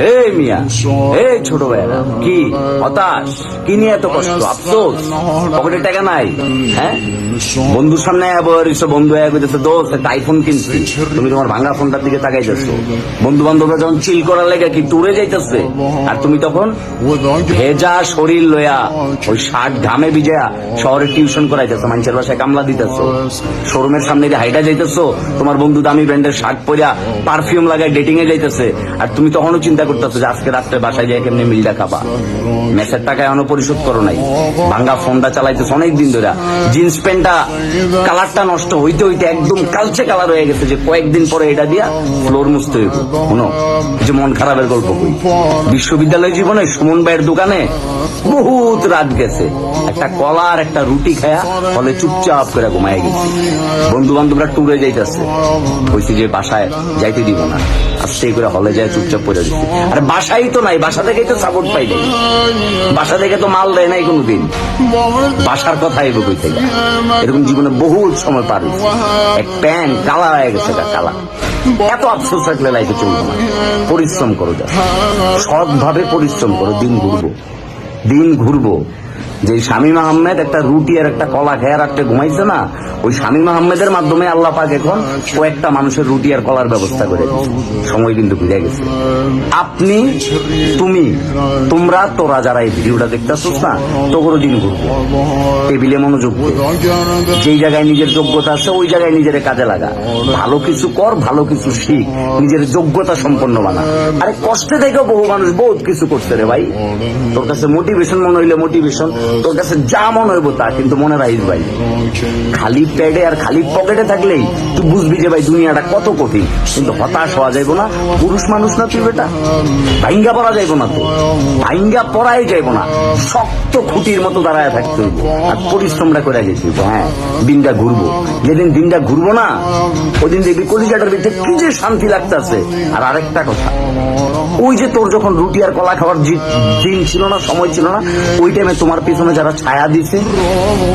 এই মিয়া, এই ছোট ভাইরা, কি হতাশ, কি নিয়ে এত কষ্ট, আফসোস, পকেটে টাকা নাই? হ্যাঁ, বন্ধুর সামনে বন্ধু কইতেছে দোস্ত একটা আইফোন কিনছি, তুমি তোমার ভাঙা ফোনটার দিকে তাকাইতেছো। বন্ধু বান্ধবরা যখন চিল করার লেগে কি টুরে যাইতেছে, আর তুমি তখন ভেজা শরীর লইয়া ওই শার্ট ঘামে ভিজা শহরে টিউশন করাইতেছো, মানুষের বাসায় কামলা দিতেছো, শোরুমের সামনে দিয়ে হাইটা যাইতেছো, তোমার বন্ধু দামি ব্র্যান্ডের শার্ট পরিয়া পারফিউম লাগায় ডেটিং এ যাইতেছে, আর তুমি তখনও চিন্তা করতেছো যে আজকে রাত্রে বাসায় যাই কেমনি মিলটা খাবা। মেসের টাকা এখনো পরিশোধ করো নাই, ভাঙ্গা ফোনটা চালাইতেছো অনেক দিন ধরে, জিন্স প্যান্টটা কালারটা নষ্ট হইতে হইতে একদম কালচে কালার হয়ে গেছে, যে কয়েকদিন পরে এটা দিয়া ফ্লোর মুছতে হইব। শোনো, যে মন খারাপের গল্প কই, বিশ্ববিদ্যালয় জীবনে সুমন ভাইয়ের দোকানে বহুত রাত গেছে, একটা কলা আর একটা রুটি খায়া ফলে চুপচাপ করে ঘুমায় গেছি। বন্ধু বান্ধবরা ট্যুরে যাইতেছে, কইছি যে বাসায় যাইতে দিব না, আস্তে করে হলে যায় চুপচাপ পড়ে দিচ্ছি। আর বাসাই তো নাই, বাসা থেকেই তো সাপোর্ট পাই নাই, বাসা থেকে তো মাল দেয় নাই কোনোদিন, বাসার কথা এগো কই থেকে। এরকম জীবনে বহুত সময় পার হয়েছে, এক প্যান্ট কালা হয়ে গেছে, কালা। এত আফসোস রাখলে লাইফে চলবো না। পরিশ্রম করো, যা সৎভাবে পরিশ্রম করো, দিন ঘুরবো, দিন ঘুরবো। যে শামীম আহমেদ একটা রুটি আর একটা কলা খেয়ে রাখতে ঘুমাইছে না, ওই শামীম আহমেদের মাধ্যমে আল্লাহ পাক এখন কয়েকটা মানুষের রুটি আর কলার ব্যবস্থা করে দিচ্ছে। সময় কিন্তু বুঝে গেছে। আপনি, তুমি, তোমরা, তোরা যারা এই ভিডিওটা দেখতেছিস না, তোর দিন ঘুরবো, টেবিলে মনোযোগ দে, যেই জায়গায় নিজের যোগ্যতা আছে ওই জায়গায় নিজের কাজে লাগা, ভালো কিছু কর, ভালো কিছু শিখ, নিজের যোগ্যতা সম্পন্ন বানা। আরে কষ্টে দেখো বহু মানুষ বহুত কিছু করছে রে ভাই। তোর কাছে মোটিভেশন মনে হইলে মোটিভেশন, তোর কাছে যা মনে হইব তা, কিন্তু মনে রাখিস ভাই, খালি প্যাডে আর খালি পকেটে থাকলেই তুই বুঝবি যে ভাই দুনিয়াটা কত কঠিন। কিন্তু হতাশ হওয়া যাইব না, পুরুষ মানুষ না তুই বেটা, ভাইঙ্গা পড়া যাইব না, তো ভাইঙ্গা পড়াই যাইব না, শক্ত খুঁটির মতো দাঁড়ায় থাকতে হইব আর পরিশ্রমটা করে যেতে হইব। হ্যাঁ, দিনটা ঘুরবো, যেদিন দিনটা ঘুরবো না ওই দিন দেখবি কলিজাটার ভিতরে কি যে শান্তি লাগতেছে। আর আরেকটা কথা, ওই যে তোর যখন রুটি আর কলা খাওয়ার দিন ছিল না, সময় ছিল না, ওই টাইমে তোমার পিছনে যারা ছায়া দিছে,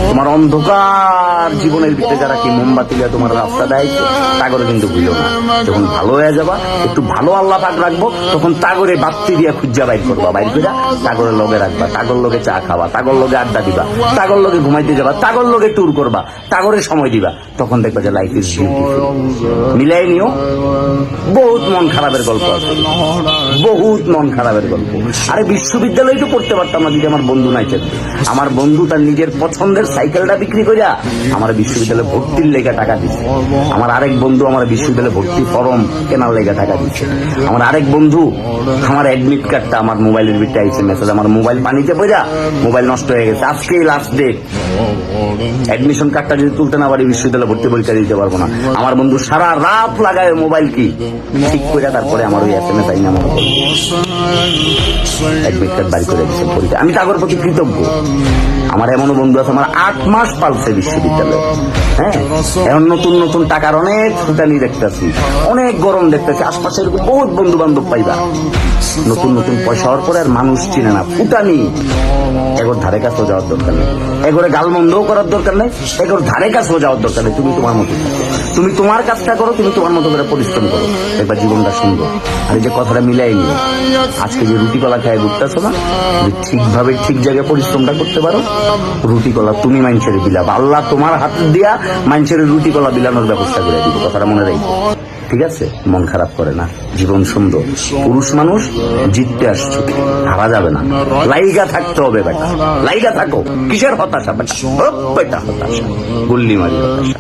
তোমার অন্ধকার জীবনের ভিতরে যারা কি মোমবাতি দিয়ে তোমার রাস্তা দেয়ছে, তাগরে কিন্তু বুঝো না। যখন ভালো হয়ে যাবা, একটু ভালো আল্লাহ পাক রাখবো, তখন তাগরে বাত্তি দিয়া খুঁজা বাইর করবা, বাইর করে তাগরের লগে রাখবা, তাগর লগে চা খাবা, তাগর লগে আড্ডা দিবা, তাগর লগে ঘুমাইতে যাবা, তাগর লগে ট্যুর করবা, তাগরে সময় দিবা, তখন দেখবা যে লাইফ ইজ বিউটিফুল। মিলাই নিও। বহুত মন খারাপের গল্প আছে, বহুত মন খারাপের গল্প। আরে বিশ্ববিদ্যালয় তো পড়তে পারতাম না যদি আমার বন্ধু নাই থাকতো। আমার বন্ধু তার নিজের পছন্দের সাইকেলটা বিক্রি করিয়া আমার বিশ্ববিদ্যালয়ে ভর্তির লেগে টাকা দিচ্ছে। আমার আরেক বন্ধু আমার বিশ্ববিদ্যালয়ে ভর্তি ফর্ম কেনার লেগে টাকা দিচ্ছে। আমার আরেক বন্ধু আমার অ্যাডমিট কার্ডটা আমার মোবাইলের ভিতরে আইছে মেসেজ, আমার মোবাইল পানিতে পড়া মোবাইল নষ্ট হয়ে গেছে, আজকেই লাস্ট ডেট, অ্যাডমিশন কার্ডটা যদি তুলতে না পারি বিশ্ববিদ্যালয়ে ভর্তি পরীক্ষা দিতে পারবো না। আমার বন্ধু সারা রাত লাগায় মোবাইল কি ঠিক করে, তারপরে আমার ওই SMS আইন আমার অ্যাডমিট কার্ড বাড়ি করে দিচ্ছে পরীক্ষা। আমি তাদের প্রতি কৃতজ্ঞ। আমার এমনও বন্ধু আছে আমার 8 মাস পালছে বিশ্ববিদ্যালয়ে। হ্যাঁ, এখন নতুন নতুন টাকার অনেক ফুটানি দেখতেছি, অনেক গরম দেখতেছি, আশপাশে এরকম বহুত বন্ধু বান্ধব পাইবা। নতুন নতুন পয়সা হওয়ার পরে আর মানুষ চিনে না, ফুটানি। এগোর ধারে কাছেও যাওয়ার দরকার নেই, এগোরে গালমন্দও করার দরকার নেই, এগোর ধারে কাছেও যাওয়ার দরকার নেই। তুমি তোমার মতো, তুমি তোমার কাজটা করো, তুমি তোমার মতো করে পরিশ্রম করো, একবার জীবনটা সুন্দর। আর এই যে কথাটা মিলাই নিও, আজকে যে রুটি কলা খায় ঘুরতেছো না, ঠিকভাবে ঠিক জায়গায় পরিশ্রমটা করতে পারো, রুটি কলা তুমি মানুষের বিলাবা, আল্লাহ তোমার হাত দিয়া মানুষের রুটি কলা বিলানোর ব্যবস্থা করে দিব। কথাটা মনে রাখো, ঠিক আছে? মন খারাপ করে না, জীবন সুন্দর। পুরুষ মানুষ জিততে আসছো, হারা যাবে না, লাইগা থাকতে হবে বেটা, লাইগা থাকো। কিসের হতাশা বেটা? বেটা হতাশা, গুল্লি মারি হতাশা।